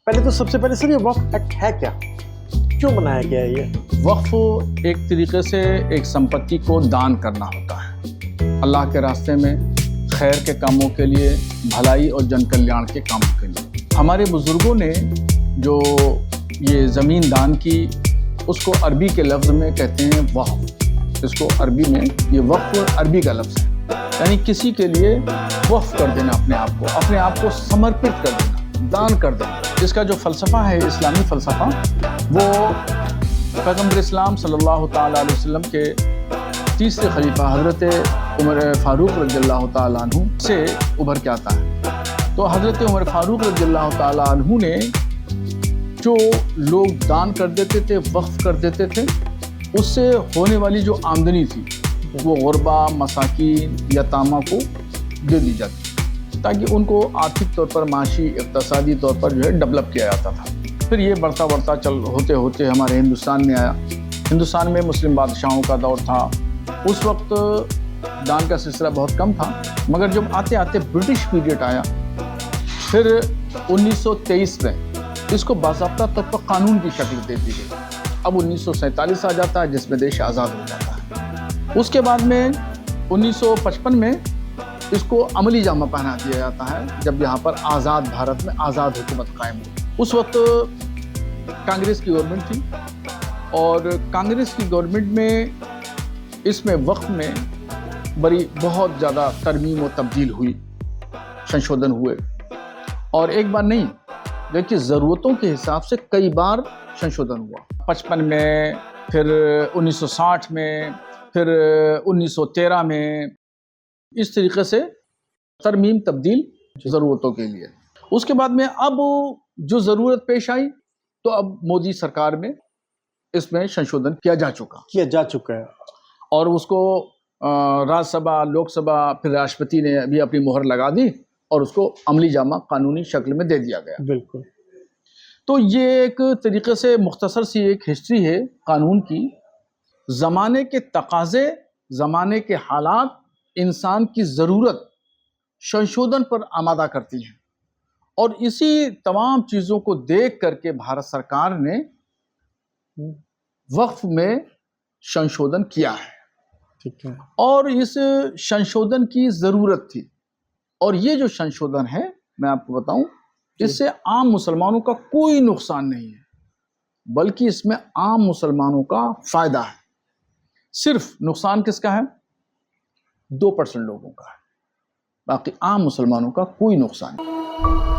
پہلے تو سب سے پہلے سر یہ وقف ایکٹ ہے کیا، کیوں بنایا گیا ہے یہ؟ وقف ایک طریقے سے ایک سمپتی کو دان کرنا ہوتا ہے اللہ کے راستے میں، خیر کے کاموں کے لیے، بھلائی اور جن کلیان کے کاموں کے لیے۔ ہمارے بزرگوں نے جو یہ زمین دان کی، اس کو عربی کے لفظ میں کہتے ہیں وقف۔ اس کو عربی میں یہ وقف عربی کا لفظ ہے، یعنی کسی کے لیے وقف کر دینا، اپنے آپ کو سمرپت کر دینا، دان کر دینا۔ اس کا جو فلسفہ ہے، اسلامی فلسفہ، وہ پیغمبر اسلام صلی اللہ تعالیٰ علیہ وسلم کے تیسرے خلیفہ حضرت عمر فاروق رضی اللہ تعالیٰ عنہ سے ابھر کے آتا ہے۔ تو حضرت عمر فاروق رضی اللہ تعالیٰ عنہ نے جو لوگ دان کر دیتے تھے، وقف کر دیتے تھے، اس سے ہونے والی جو آمدنی تھی وہ غربا، مساکین، یتامہ کو دے دی جاتی تاکہ ان کو آرتھک طور پر، معاشی اقتصادی طور پر جو ہے ڈیولپ کیا جاتا تھا۔ پھر یہ بڑھتا ہوتے ہوتے ہمارے ہندوستان میں آیا۔ ہندوستان میں مسلم بادشاہوں کا دور تھا، اس وقت دان کا سلسلہ بہت کم تھا، مگر جب آتے آتے برٹش پیریڈ آیا، پھر 1923 میں اس کو باضابطہ طور پر قانون کی شکل دے دی گئی۔ اب 1947 آ جاتا ہے جس میں دیش آزاد ہو جاتا ہے۔ اس کے بعد میں 1955 میں اس کو عملی جامہ پہنا دیا جاتا ہے، جب یہاں پر آزاد بھارت میں آزاد حکومت قائم ہوئی۔ اس وقت کانگریس کی گورنمنٹ تھی، اور کانگریس کی گورنمنٹ میں اس میں وقف میں بہت زیادہ ترمیم و تبدیل ہوئی، سنشودھن ہوئے، اور ایک بار نہیں، لیکن ضرورتوں کے حساب سے کئی بار سنشودھن ہوا۔ 55 میں، پھر 1960 میں، پھر 1913 میں، اس طریقے سے ترمیم تبدیل ضرورتوں کے لیے۔ اس کے بعد میں اب جو ضرورت پیش آئی تو اب مودی سرکار میں اس میں سنشودھن کیا جا چکا ہے، اور اس کو راج سبھا، لوک سبھا، پھر راشٹرپتی نے بھی اپنی مہر لگا دی اور اس کو عملی جامہ قانونی شکل میں دے دیا گیا۔ بالکل۔ تو یہ ایک طریقے سے مختصر سی ایک ہسٹری ہے قانون کی۔ زمانے کے تقاضے، زمانے کے حالات انسان کی ضرورت سنشودھن پر آمادہ کرتی ہیں، اور اسی تمام چیزوں کو دیکھ کر کے بھارت سرکار نے وقف میں سنشودھن کیا ہے۔ ٹھیک ہے۔ اور اس سنشودھن کی ضرورت تھی، اور یہ جو سنشودھن ہے، میں آپ کو بتاؤں، اس سے عام مسلمانوں کا کوئی نقصان نہیں ہے، بلکہ اس میں عام مسلمانوں کا فائدہ ہے۔ صرف نقصان کس کا ہے؟ 2% لوگوں کا ہے، باقی عام مسلمانوں کا کوئی نقصان نہیں۔